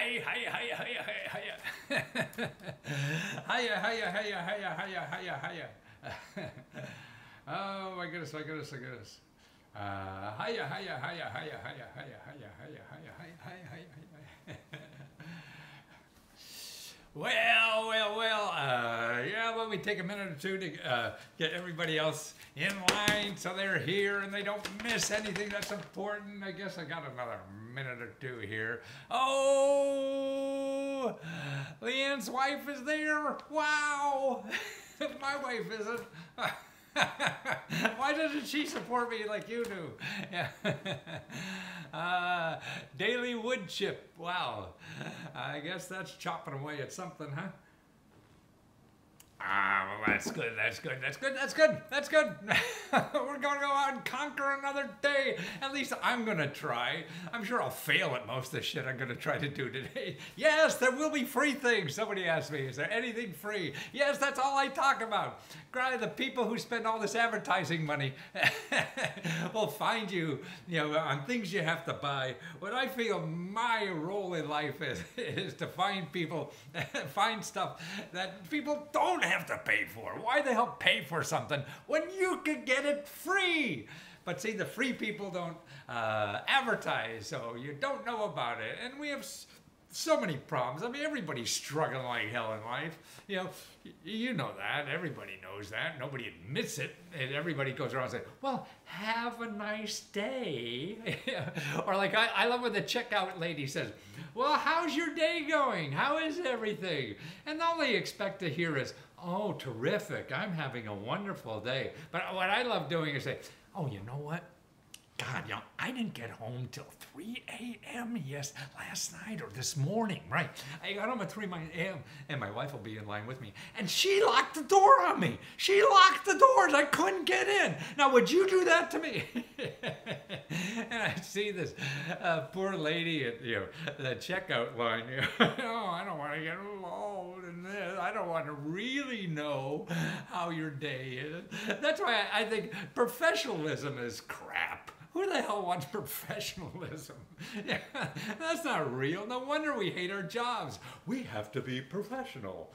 Hi, hi, hi, hi, hi, hiya. Hiya, hiya, hiya, hiya, hiya, hiya, hiya. Oh my goodness, my goodness, my goodness. Hiya, hiya, hiya, hiya, hiya, hiya, hiya, hiya, hiya, hiya, hiya, hiya. Yeah, well, we take a minute or two to get everybody else in line so they're here and they don't miss anything that's important. I guess I got another minute or two here. Oh, Leanne's wife is there. Wow. My wife isn't. Why doesn't she support me like you do? Yeah. Daily wood chip. Wow. I guess that's chopping away at something, huh? Well, that's good, that's good, that's good, that's good, that's good. We're going to go out and conquer another day. At least I'm going to try. I'm sure I'll fail at most of the shit I'm going to try to do today. Yes, there will be free things. Somebody asked me, is there anything free? Yes, that's all I talk about. The people who spend all this advertising money will find you, on things you have to buy. What I feel my role in life is to find people, find stuff that people don't have to pay for. Why the hell pay for something when you could get it free? But see, the free people don't advertise, so you don't know about it. And we have so many problems. I mean, everybody's struggling like hell in life. You know that. Everybody knows that. Nobody admits it. And everybody goes around and says, well, have a nice day. Or like, I love when the checkout lady says, well, how's your day going? How is everything? And all they expect to hear is, oh, terrific. I'm having a wonderful day. But what I love doing is say, oh, you know what? God, I didn't get home till 3 a.m. last night or this morning, right? I got home at 3 a.m. and my wife will be in line with me. And she locked the door on me. She locked the doors. I couldn't get in. Now, would you do that to me? And I see this poor lady at the checkout line. Oh, I don't want to get involved in this. I don't want to really know how your day is. That's why I think professionalism is crap. Who the hell wants professionalism? Yeah, that's not real. No wonder we hate our jobs. We have to be professional.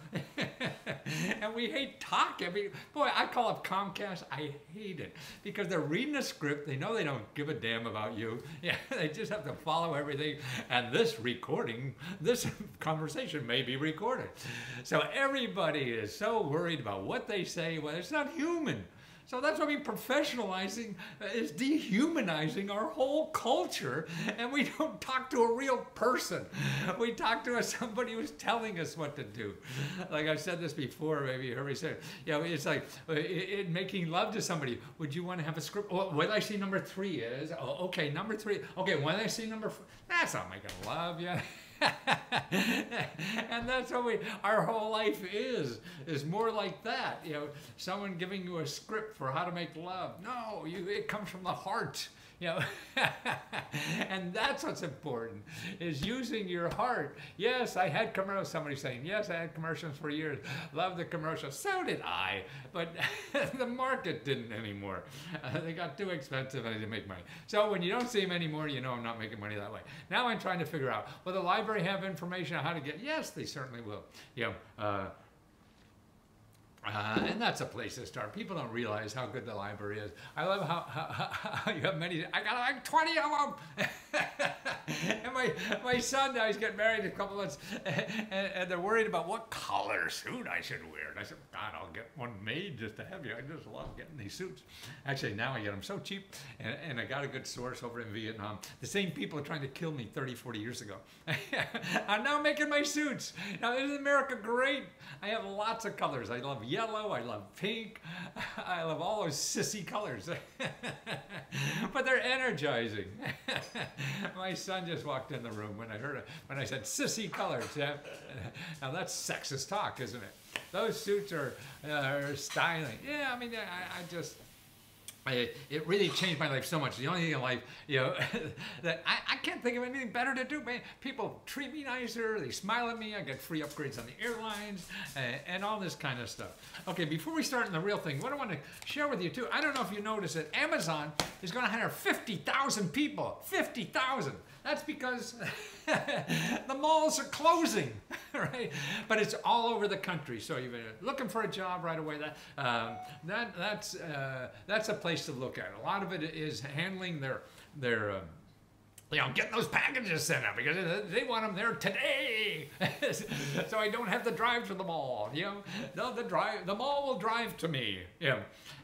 And we hate talk. Boy, I call up Comcast. I hate it because they're reading a script. They know they don't give a damn about you. Yeah, they just have to follow everything. And this conversation may be recorded. So everybody is so worried about what they say. Well, it's not human. So that's what professionalizing is dehumanizing our whole culture, and we don't talk to a real person. We talk to somebody who's telling us what to do. Like I've said this before, maybe you heard me say it. It's like making love to somebody. Would you want to have a script? Oh, when I see number 3 is, oh, okay, number 3. Okay, when I see number 4, that's not making love, yeah. And that's what our whole life is more like that. Someone giving you a script for how to make love. No, it comes from the heart. And that's what's important, is using your heart. Yes, I had commercials. Somebody saying, yes, I had commercials for years. Love the commercials. So did I. But the market didn't anymore. They got too expensive and I didn't make money. So when you don't see them anymore, you know I'm not making money that way. Now I'm trying to figure out, will the library have information on how to get? Yes, they certainly will. And that's a place to start. People don't realize how good the library is. I love how you have many. I got like 20 of them. And my son now, he's getting married in a couple months, and they're worried about what color suit I should wear. And I said, God, I'll get one made just to have you. I just love getting these suits. Actually, now I get them so cheap, and I got a good source over in Vietnam. The same people are trying to kill me 30, 40 years ago. I'm now making my suits. Now, isn't America great? I have lots of colors. I love yellow, I love pink, I love all those sissy colors. But they're energizing. My son just walked in the room when I said sissy colors. Now that's sexist talk, isn't it? Those suits are styling. Yeah, I mean, it really changed my life so much. The only thing in life, that I can't think of anything better to do, man. People treat me nicer, they smile at me, I get free upgrades on the airlines, and all this kind of stuff. Okay, before we start on the real thing, what I want to share with you too, I don't know if you noticed that Amazon is going to hire 50,000 people. 50,000. That's because the malls are closing, right? But it's all over the country. So you're looking for a job right away. That's a place to look at. A lot of it is handling their getting those packages sent out because they want them there today. So I don't have to drive to the mall. The mall will drive to me.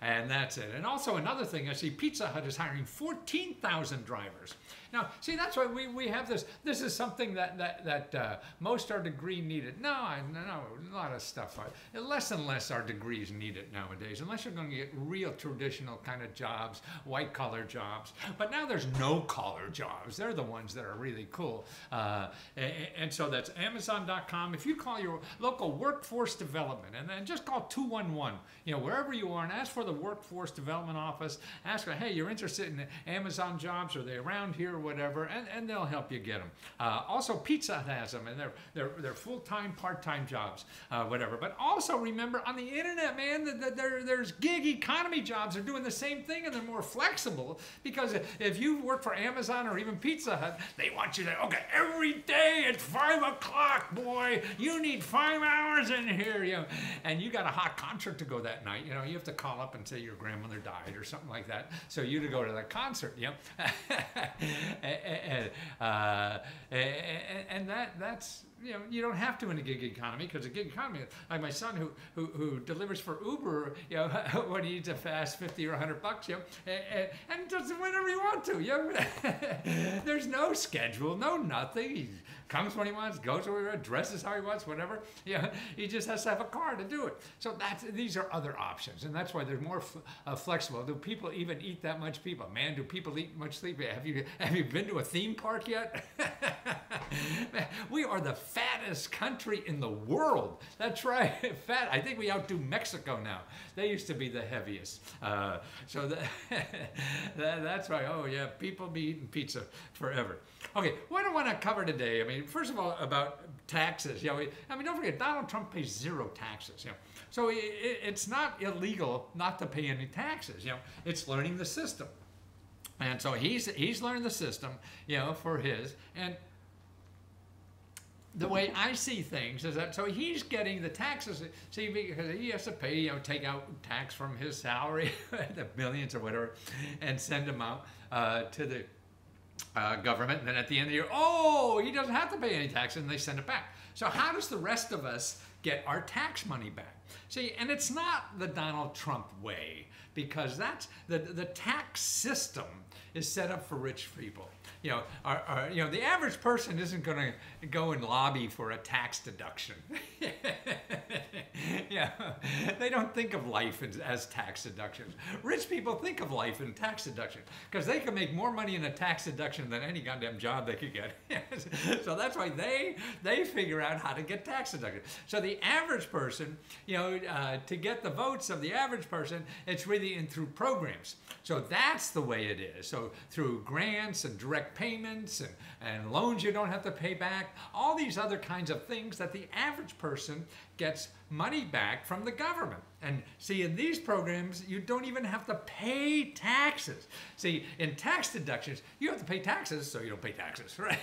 And that's it. And also another thing, I see Pizza Hut is hiring 14,000 drivers. Now, see, that's why we have this. This is something that most are degree needed. No, a lot of stuff. Less and less are degrees needed nowadays, unless you're going to get real traditional kind of jobs, white-collar jobs. But now there's no-collar jobs. They're the ones that are really cool. And so that's Amazon.com. If you call your local workforce development, and then just call 211, wherever you are, and ask for the workforce development office. Ask them, hey, you're interested in Amazon jobs? Are they around here? Whatever, and they'll help you get them. Also, Pizza Hut has them, and they're full-time, part-time jobs, whatever. But also remember, on the internet, man, there's gig economy jobs. They're doing the same thing, and they're more flexible because if you work for Amazon or even Pizza Hut, they want you to, okay, every day at 5 o'clock, boy, you need 5 hours in here, and you got a hot concert to go that night. You have to call up and say your grandmother died or something like that, so you to go to that concert, and that's you don't have to in a gig economy, because a gig economy, like my son who delivers for Uber, when he needs a fast 50 or $100, and does it whenever you want to, There's no schedule, no nothing. He comes when he wants, goes where he wants, dresses how he wants, whatever. He just has to have a car to do it. So these are other options, and that's why they're more flexible. Do people even eat that much people? Man, do people eat much sleep? Have you been to a theme park yet? Man, we are the fattest country in the world. That's right, fat. I think we outdo Mexico now. They used to be the heaviest. So that's why. Oh yeah, people be eating pizza forever. Okay, what do I want to cover today? I mean, first of all, about taxes. Don't forget, Donald Trump pays 0 taxes. So it's not illegal not to pay any taxes. It's learning the system, and so he's learned the system. For his and. The way I see things is that, so he's getting the taxes, see, because he has to pay, take out tax from his salary, the millions or whatever, and send them out to the government. And then at the end of the year, he doesn't have to pay any taxes, and they send it back. So how does the rest of us get our tax money back? See, and it's not the Donald Trump way, because that's the tax system is set up for rich people. The average person isn't going to go and lobby for a tax deduction. They don't think of life as tax deductions. Rich people think of life in tax deductions because they can make more money in a tax deduction than any goddamn job they could get. So that's why they figure out how to get tax deductions. So the average person, to get the votes of the average person, it's really through programs. So that's the way it is. So through grants and direct payments and loans you don't have to pay back, all these other kinds of things that the average person gets money back from the government. And see, in these programs, you don't even have to pay taxes. See, in tax deductions, you have to pay taxes, so you don't pay taxes, right?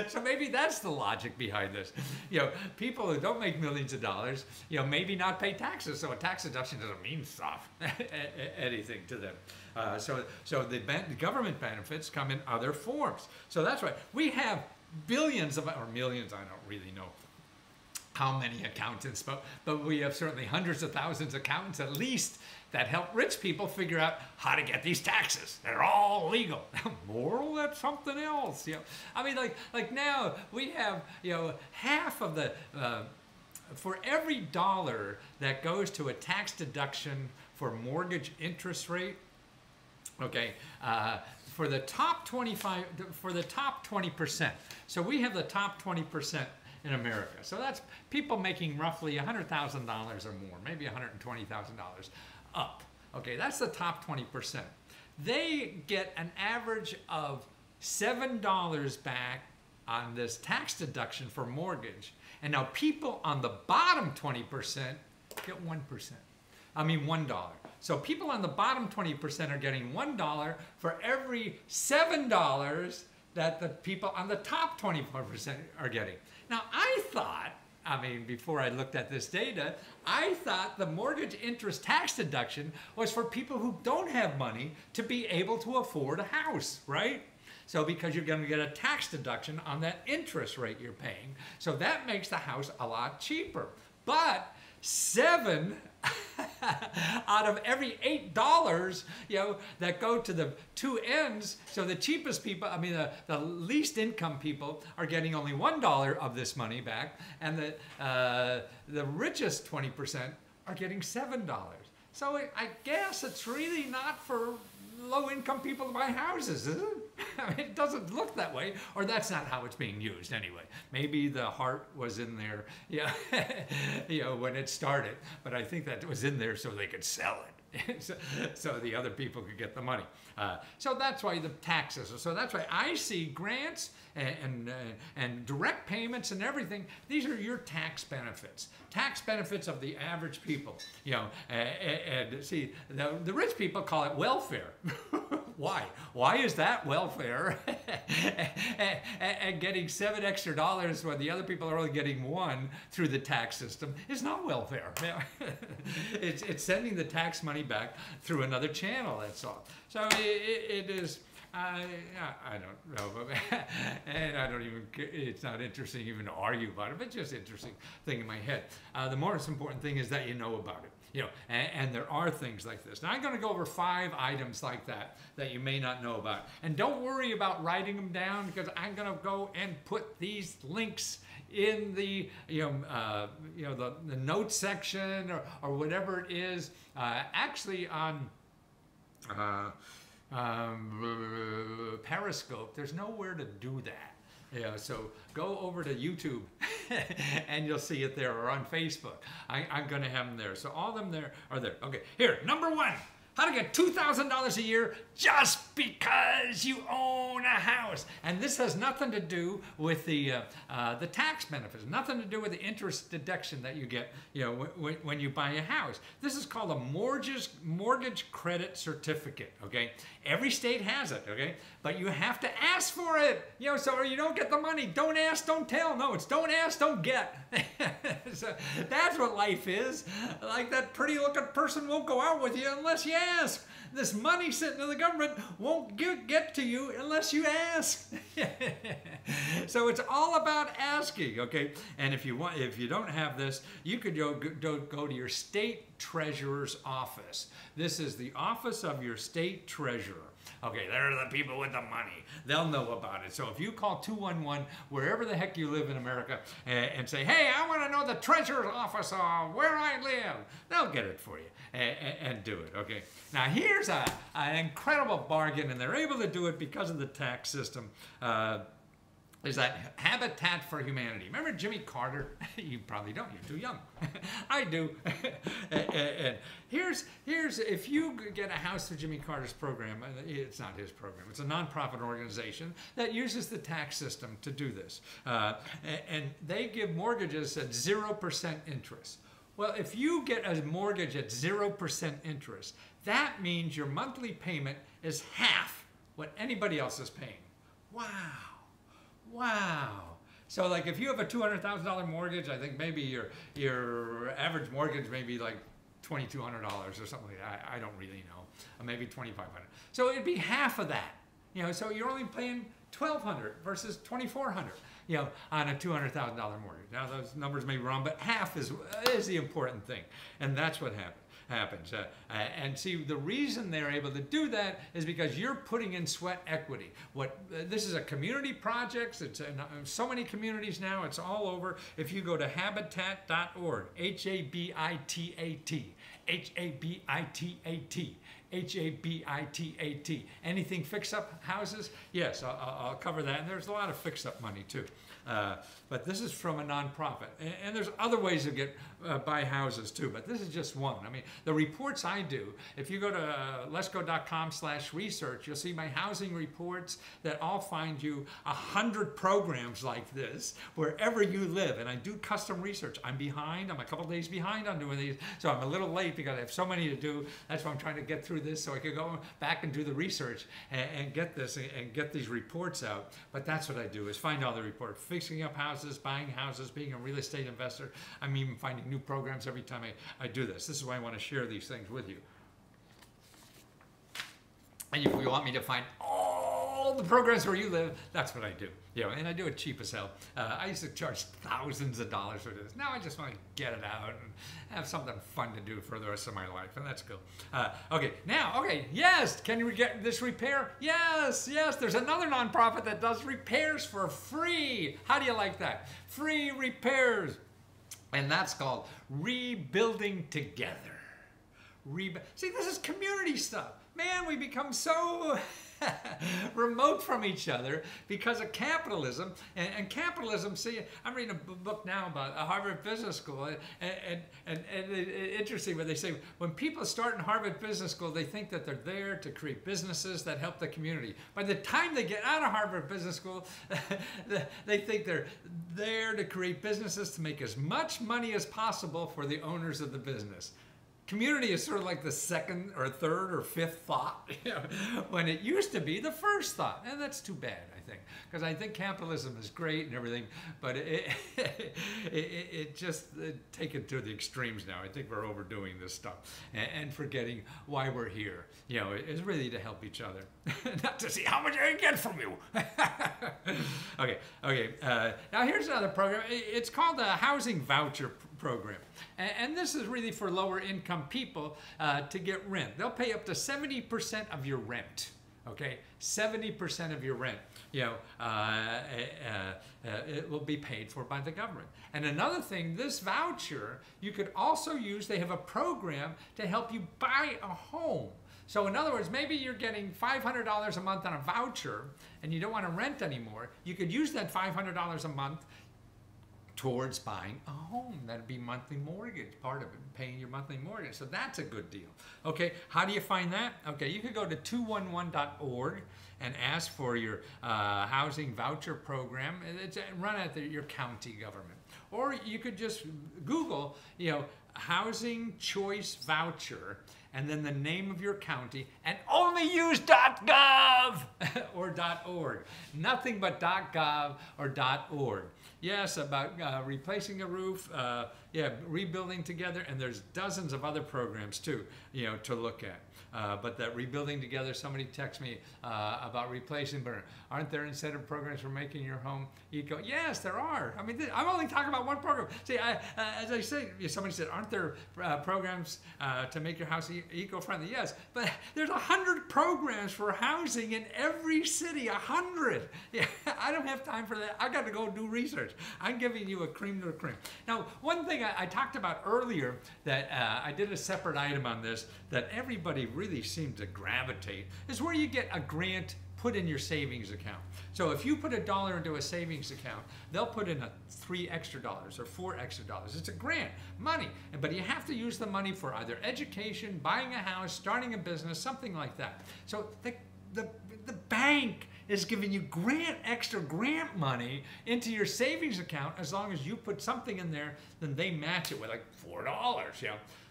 So maybe that's the logic behind this. People who don't make millions of dollars, maybe not pay taxes, so a tax deduction doesn't mean stuff, anything to them. So the government benefits come in other forms. So that's why we have billions or millions, I don't really know how many accountants, but we have certainly hundreds of thousands of accountants at least that help rich people figure out how to get these taxes. They're all legal. Moral, that's something else. Like now we have half of the for every dollar that goes to a tax deduction for mortgage interest rate. Okay, for the top 20%. So we have the top 20% in America. So that's people making roughly $100,000 or more, maybe $120,000 up. Okay, that's the top 20%. They get an average of $7 back on this tax deduction for mortgage. And now people on the bottom 20% get 1%. $1. So people on the bottom 20% are getting $1 for every $7 that the people on the top 24% are getting. Now, I thought, I mean, before I looked at this data, I thought the mortgage interest tax deduction was for people who don't have money to be able to afford a house, right? So because you're going to get a tax deduction on that interest rate you're paying. So that makes the house a lot cheaper. But 7 out of every $8, that go to the two ends. So the cheapest people, I mean, the least income people are getting only $1 of this money back, and the richest 20% are getting $7. So I guess it's really not for low-income people to buy houses, is it? I mean, it doesn't look that way, or that's not how it's being used anyway. Maybe the heart was in there, when it started, but I think that it was in there so they could sell it, so the other people could get the money. So that's why the taxes. So that's why I see grants and direct payments and everything. These are your tax benefits. Tax benefits of the average people. And see, the rich people call it welfare. Why? Why is that welfare? And getting $7 extra when the other people are only getting $1 through the tax system is not welfare. It's sending the tax money back through another channel, that's all. So it is, I don't know, and I don't even, it's not interesting even to argue about it, but just interesting thing in my head. The most important thing is that you know about it. And there are things like this. Now I'm going to go over 5 items like that you may not know about. And don't worry about writing them down, because I'm going to go and put these links in the the notes section or whatever it is. Actually on Periscope, there's nowhere to do that. So go over to YouTube and you'll see it there, or on Facebook. I'm going to have them there. So all of them there are there. Okay, here, number 1. How to get $2,000 a year just because you own a house. And this has nothing to do with the tax benefits, nothing to do with the interest deduction that you get when you buy a house. This is called a mortgage credit certificate, okay? Every state has it, okay? But you have to ask for it, so or you don't get the money. Don't ask, don't tell. No, it's don't ask, don't get. So that's what life is. Like that pretty looking person won't go out with you unless you ask. This money sitting in the government won't get to you unless you ask. So it's all about asking, okay? And if you don't have this, you could go to your state treasurer's office. This is the office of your state treasurer. Okay, they're the people with the money. They'll know about it. So if you call 211, wherever the heck you live in America, and say, hey, I want to know the treasurer's office where I live, they'll get it for you and do it, okay? Now here's an incredible bargain, and they're able to do it because of the tax system. Is that Habitat for Humanity. Remember Jimmy Carter? You probably don't, you're too young. I do. And here's, if you get a house through Jimmy Carter's program, it's not his program, it's a nonprofit organization that uses the tax system to do this. And they give mortgages at 0% interest. Well, if you get a mortgage at 0% interest, that means your monthly payment is half what anybody else is paying. Wow. Wow. So like if you have a $200,000 mortgage, I think maybe your average mortgage may be like $2,200 or something like that. I don't really know. Or maybe $2,500. So it'd be half of that. So you're only paying $1,200 versus $2,400, on a $200,000 mortgage. Now those numbers may be wrong, but half is the important thing. And that's what happens. And see, the reason they're able to do that is because you're putting in sweat equity. This is a community project. It's in so many communities now. It's all over. If you go to habitat.org, Habitat, Habitat, Habitat. Anything fix-up houses? Yes, I'll cover that. And there's a lot of fix-up money too. But this is from a nonprofit. And there's other ways to buy houses too, but this is just one. I mean, the reports I do, if you go to lesgo.com/research, you'll see my housing reports that all find you 100 programs like this wherever you live. And I do custom research. I'm behind. I'm a couple days behind on doing these, so I'm a little late because I have so many to do. That's why I'm trying to get through this so I could go back and do the research and get this and get these reports out. But that's what I do, is find all the reports. Fixing up houses, buying houses, being a real estate investor. I'm even finding new programs every time I do this. This is why I want to share these things with you. And if you want me to find all the programs where you live, that's what I do. And I do it cheap as hell. I used to charge thousands of dollars for this. Now I just want to get it out and have something fun to do for the rest of my life, and that's cool. Yes, can you get this repair? Yes, there's another nonprofit that does repairs for free. How do you like that? Free repairs. And that's called Rebuilding Together. See, this is community stuff. Man, we become so remote from each other because of capitalism. And capitalism, see, I'm reading a book now about a Harvard Business School. And interesting what they say, when people start in Harvard Business School, they think that they're there to create businesses that help the community. By the time they get out of Harvard Business School, they think they're there to create businesses to make as much money as possible for the owners of the business. Community is sort of like the second or third or fifth thought, when it used to be the first thought. And that's too bad, I think, because I think capitalism is great and everything, but it just taken to the extremes now. I think we're overdoing this stuff and forgetting why we're here. It's really to help each other, not to see how much I can get from you. Okay. Now here's another program. It's called the Housing Voucher Program. And this is really for lower income people to get rent. They'll pay up to 70% of your rent. Okay, 70% of your rent, it will be paid for by the government. And another thing, this voucher, you could also use, they have a program to help you buy a home. So in other words, maybe you're getting $500 a month on a voucher and you don't want to rent anymore. You could use that $500 a month towards buying a home. That'd be monthly mortgage, part of it, paying your monthly mortgage. So that's a good deal. Okay, how do you find that? Okay, you could go to 211.org and ask for your housing voucher program. It's run at your county government. Or you could just Google, housing choice voucher, and then the name of your county, and only use .gov or .org. Nothing but .gov or .org. Yes, about replacing a roof, rebuilding together, and there's dozens of other programs too, to look at. But that rebuilding together, somebody texted me about replacing, but aren't there incentive programs for making your home eco? Yes, there are. I mean, I'm only talking about one program. See, as I say, somebody said, aren't there programs to make your house eco-friendly? Yes, but there's 100 programs for housing in every city, 100. Yeah, I don't have time for that. I got to go do research. I'm giving you a cream to a cream. Now, one thing I talked about earlier that I did a separate item on this that everybody really seems to gravitate is where you get a grant put in your savings account. So if you put $1 into a savings account, they'll put in $3 extra or $4 extra. It's a grant, money, but you have to use the money for either education, buying a house, starting a business, something like that. So the bank is giving you extra grant money into your savings account as long as you put something in there, then they match it with like $4.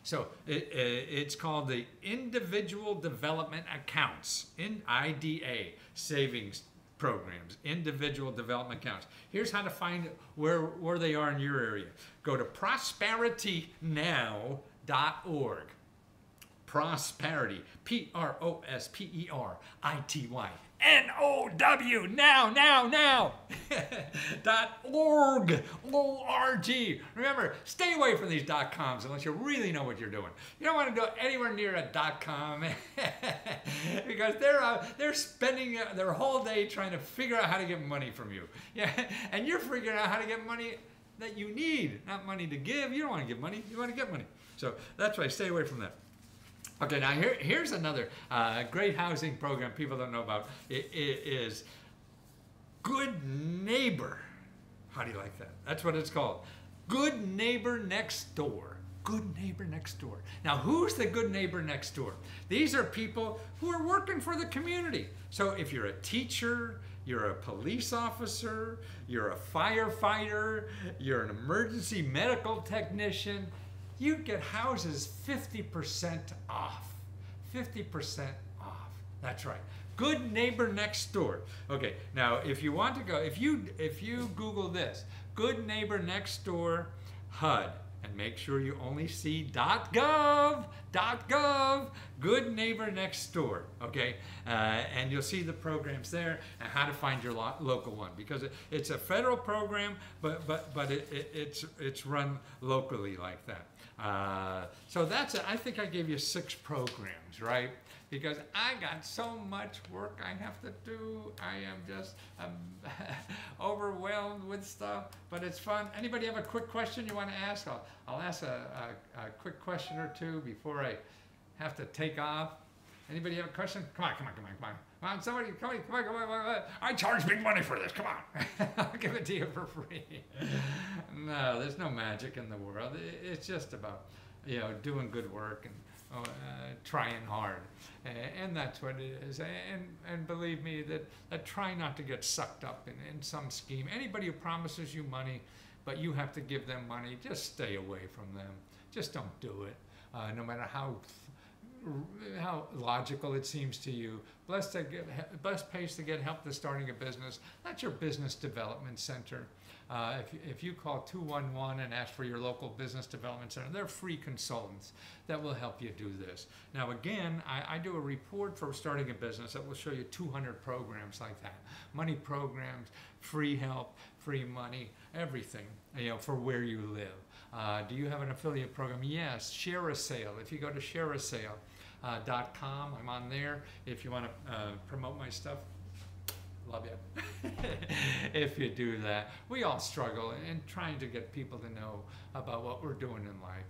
So it's called the Individual Development Accounts, IDA, savings programs, individual development accounts. Here's how to find where they are in your area. Go to prosperitynow.org. Prosperity, PROSPERITY. NOW, now. .org, O-R-G. Remember, stay away from these .coms unless you really know what you're doing. You don't want to go anywhere near a .com because they're spending their whole day trying to figure out how to get money from you. Yeah, and you're figuring out how to get money that you need, not money to give. You don't want to give money, you want to get money. So that's why stay away from that. Okay, now here's another great housing program people don't know about. It is Good Neighbor. How do you like that? That's what it's called. Good Neighbor Next Door. Good Neighbor Next Door. Now, who's the good neighbor next door? These are people who are working for the community. So if you're a teacher, you're a police officer, you're a firefighter, you're an emergency medical technician, you get houses 50% off. 50% off. That's right. Good Neighbor Next Door. Okay, now if you want to go, if you Google this, Good Neighbor Next Door HUD, and make sure you only see .gov, Good Neighbor Next Door, okay? And you'll see the programs there and how to find your local one, because it's a federal program, but it's run locally like that. So that's it. I think I gave you 6 programs, right? Because I got so much work I have to do. I am just overwhelmed with stuff, but it's fun. Anybody have a quick question you want to ask? I'll ask a quick question or two before I have to take off. Anybody have a question? Come on, somebody, come on. I charge big money for this, come on. I'll give it to you for free. No, there's no magic in the world. It's just about, doing good work and trying hard, and that's what it is. And believe me, that try not to get sucked up in some scheme. Anybody who promises you money, but you have to give them money, just stay away from them. Just don't do it, no matter how logical it seems to you. Best place to get help to starting a business. That's your business development center. If you call 211 and ask for your local business development center, they're free consultants that will help you do this. Now again, I do a report for starting a business that will show you 200 programs like that. Money programs, free help, free money, everything, for where you live. Do you have an affiliate program? Yes, Share a Sale. If you go to shareasale.com, I'm on there. If you want to promote my stuff, love you. If you do that, we all struggle in trying to get people to know about what we're doing in life.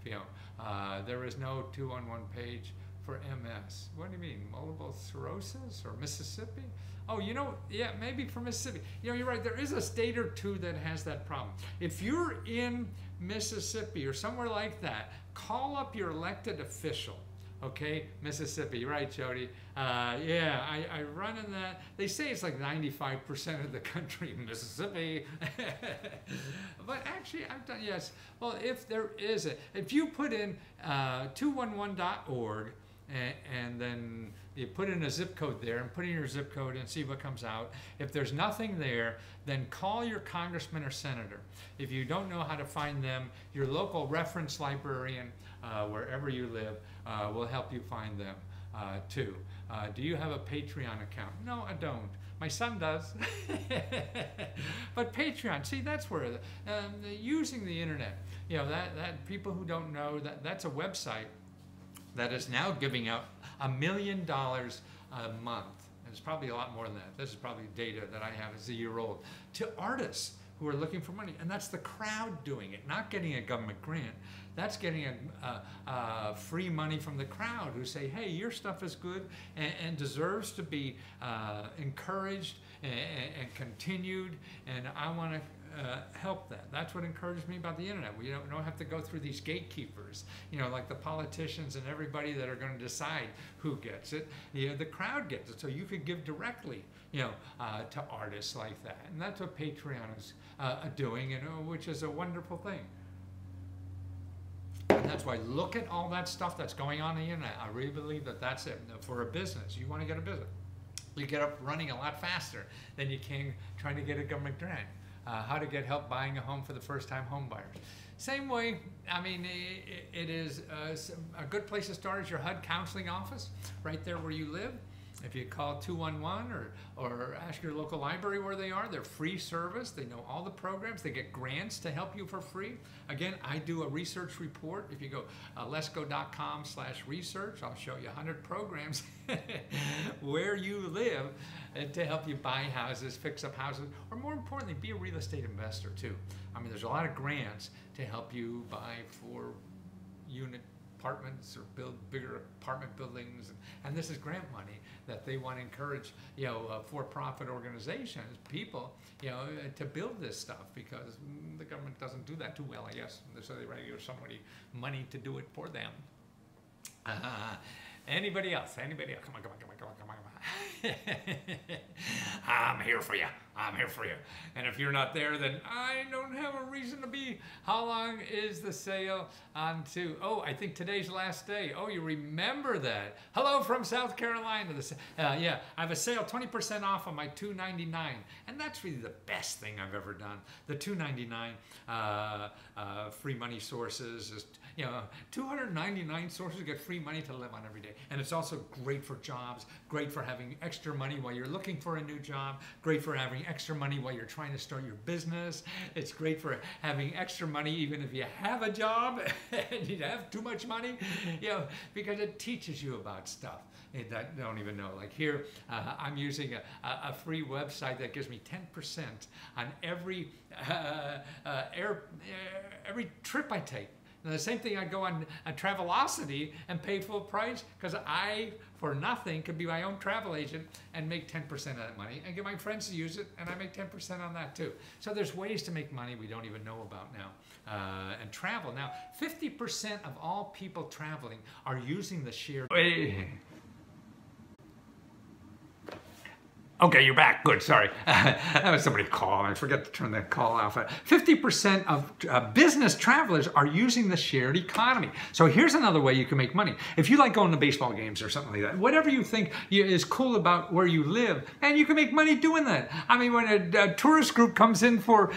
There is no 211 page for MS. What do you mean, multiple sclerosis or Mississippi? Oh, yeah, maybe for Mississippi. You're right, there is a state or two that has that problem. If you're in Mississippi or somewhere like that, call up your elected official. Okay, Mississippi, you're right, Jody. Yeah, I run in that. They say it's like 95% of the country, Mississippi. But actually, I've done, yes. Well, if there is if you put in 211.org, and then you put in a zip code there and put in your zip code and see what comes out. If there's nothing there, then call your congressman or senator. If you don't know how to find them, your local reference librarian, wherever you live, will help you find them too. Do you have a Patreon account? No, I don't. My son does. But Patreon, see, that's where using the internet, that people who don't know, that's a website that is now giving out $1 million a month. And it's probably a lot more than that. This is probably data that I have as a year old, to artists who are looking for money. And that's the crowd doing it, not getting a government grant. That's getting free money from the crowd who say, hey, your stuff is good and deserves to be encouraged and continued, and I want to help that. That's what encouraged me about the internet. We don't have to go through these gatekeepers, like the politicians and everybody that are going to decide who gets it. The crowd gets it, so you could give directly, to artists like that. And that's what Patreon is doing, which is a wonderful thing. And that's why, look at all that stuff that's going on the internet. I really believe that that's it. For a business, you want to get a business, you get up running a lot faster than you can trying to get a government grant. How to get help buying a home for the first-time home buyers. Same way, I mean, it is a good place to start is your HUD counseling office, right there where you live. If you call 211 or ask your local library where they are, they're free service. They know all the programs. They get grants to help you for free. Again, I do a research report. If you go lesgo.com/research, I'll show you 100 programs where you live to help you buy houses, fix up houses, or more importantly, be a real estate investor too. I mean, there's a lot of grants to help you buy 4-unit apartments or build bigger apartment buildings, and this is grant money that they want to encourage, for-profit organizations, people, to build this stuff, because the government doesn't do that too well, I guess. So they rather give somebody money to do it for them. Anybody else? Anybody else? Come on, come on, come on, come on, come on, come on. I'm here for you. I'm here for you. And if you're not there, then I don't have a reason to be. How long is the sale on to? Oh, I think today's last day. Oh, you remember that. Hello from South Carolina. Yeah, I have a sale 20% off on my $2.99. And that's really the best thing I've ever done. The $2.99 free money sources is, 299 sources to get free money to live on every day. And it's also great for jobs, great for having extra money while you're looking for a new job, great for having extra money while you're trying to start your business. It's great for having extra money even if you have a job and you have too much money, because it teaches you about stuff that I don't even know. Like here, I'm using a free website that gives me 10% on every trip I take. And the same thing, I go on a Travelocity and pay full price because I, for nothing, could be my own travel agent and make 10% of that money and get my friends to use it, and I make 10% on that too. So there's ways to make money we don't even know about now. And travel. Now, 50% of all people traveling are using the shared... Okay, you're back. Good, sorry. That was somebody calling. I forgot to turn that call off. 50% of business travelers are using the shared economy. So here's another way you can make money. If you like going to baseball games or something like that, whatever you think is cool about where you live, and you can make money doing that. I mean, when a tourist group comes in from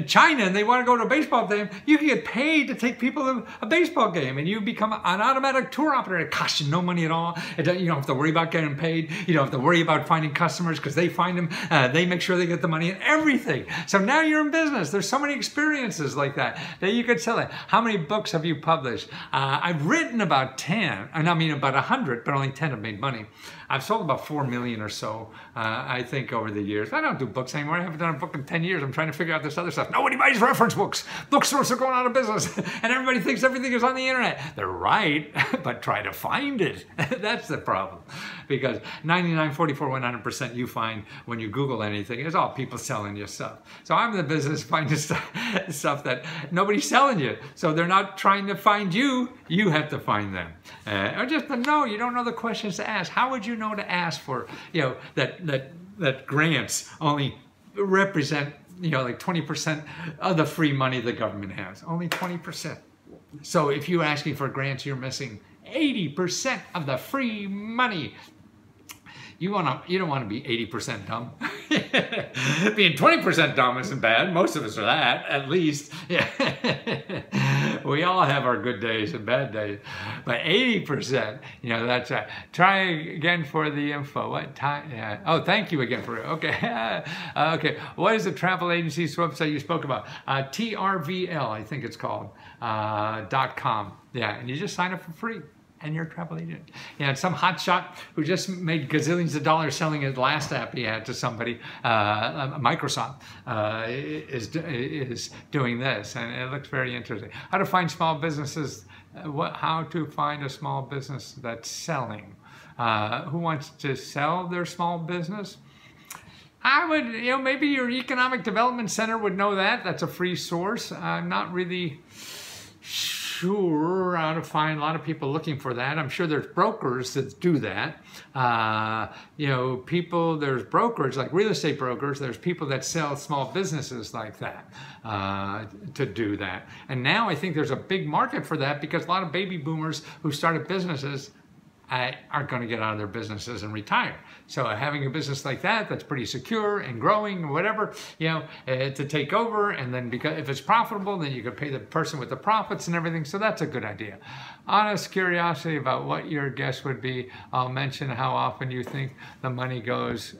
China and they want to go to a baseball game, you can get paid to take people to a baseball game, and you become an automatic tour operator. It costs you no money at all. You don't have to worry about getting paid. You don't have to worry about finding customers because they find them. They make sure they get the money and everything. So now you're in business. There's so many experiences like that you could sell it. How many books have you published? I've written about 10, and I mean about 100, but only 10 have made money. I've sold about 4 million or so, I think, over the years. I don't do books anymore. I haven't done a book in 10 years. I'm trying to figure out this other stuff. Nobody buys reference books. Bookstores are going out of business, and everybody thinks everything is on the internet. They're right, but try to find it. That's the problem. Because 99, 44, 100% you find when you Google anything is all people selling you stuff. So I'm in the business of finding stuff that nobody's selling you. So they're not trying to find you. You have to find them. Or just to know, you don't know the questions to ask. How would you know to ask for, that grants only represent, like 20% of the free money the government has. Only 20%. So if you're asking for grants, you're missing 80% of the free money. You don't want to be 80% dumb. Being 20% dumb isn't bad. Most of us are that, at least. Yeah. We all have our good days and bad days. But 80%, that's right. Try again for the info. What time? Yeah. Oh, thank you again for it. Okay. Okay. What is the travel agency's website you spoke about? TRVL, I think it's called, .com. Yeah, and you just sign up for free. And you're a travel agent. And some hotshot who just made gazillions of dollars selling his last app he had to somebody, Microsoft, is doing this, and it looks very interesting. How to find small businesses? How to find a small business that's selling? Who wants to sell their small business? I would, maybe your economic development center would know that. That's a free source. I'm not really sure how to find a lot of people looking for that. I'm sure there's brokers that do that. There's brokers like real estate brokers. There's people that sell small businesses like that to do that. And now I think there's a big market for that because a lot of baby boomers who started businesses are going to get out of their businesses and retire. So having a business like that, that's pretty secure and growing or whatever, to take over, and then because if it's profitable, then you can pay the person with the profits and everything. So that's a good idea. Honest curiosity about what your guess would be. I'll mention how often you think the money goes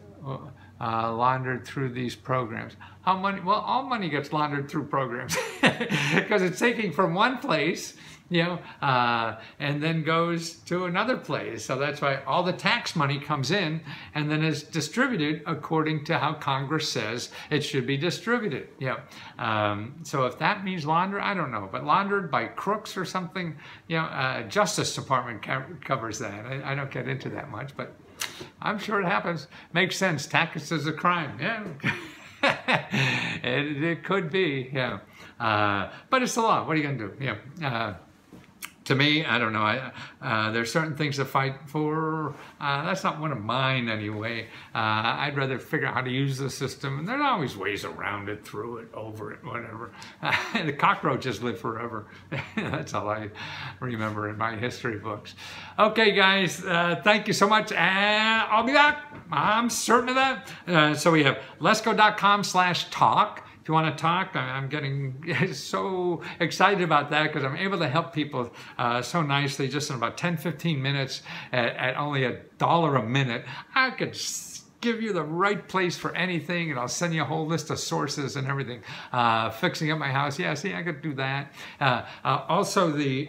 laundered through these programs. How money? Well, all money gets laundered through programs because it's taking from one place, and then goes to another place. So that's why all the tax money comes in and then is distributed according to how Congress says it should be distributed. So if that means launder, I don't know, but laundered by crooks or something, Justice Department covers that. I don't get into that much, but I'm sure it happens. Makes sense. Tax is a crime. Yeah. it could be. Yeah. But it's the law. What are you going to do? Yeah. to me, I don't know. There's certain things to fight for. That's not one of mine anyway. I'd rather figure out how to use the system. And there's always ways around it, through it, over it, whatever. The cockroaches live forever. That's all I remember in my history books. Okay, guys, thank you so much. And I'll be back. I'm certain of that. So we have letsgo.com/talk. If you want to talk, I'm getting so excited about that because I'm able to help people so nicely just in about 10-15 minutes at only $1 a minute. I could give you the right place for anything, and I'll send you a whole list of sources and everything. Fixing up my house, yeah, see, I could do that. Also the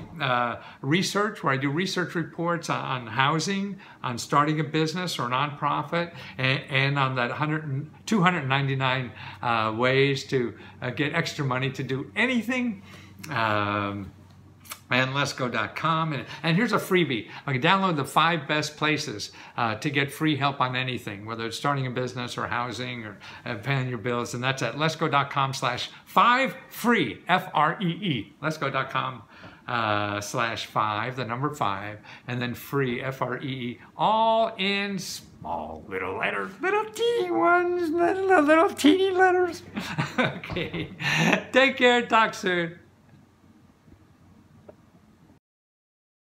research, where I do research reports on housing, on starting a business or a nonprofit, and on that 299 ways to get extra money to do anything. And letsgo.com. And here's a freebie. I can download the 5 best places to get free help on anything, whether it's starting a business or housing or paying your bills. And that's at letsgo.com/5free, F-R-E-E. Letsgo.com/5, the number 5, and then free, F-R-E-E, all in small little letters, little teeny ones, little teeny letters. Okay. Take care. Talk soon.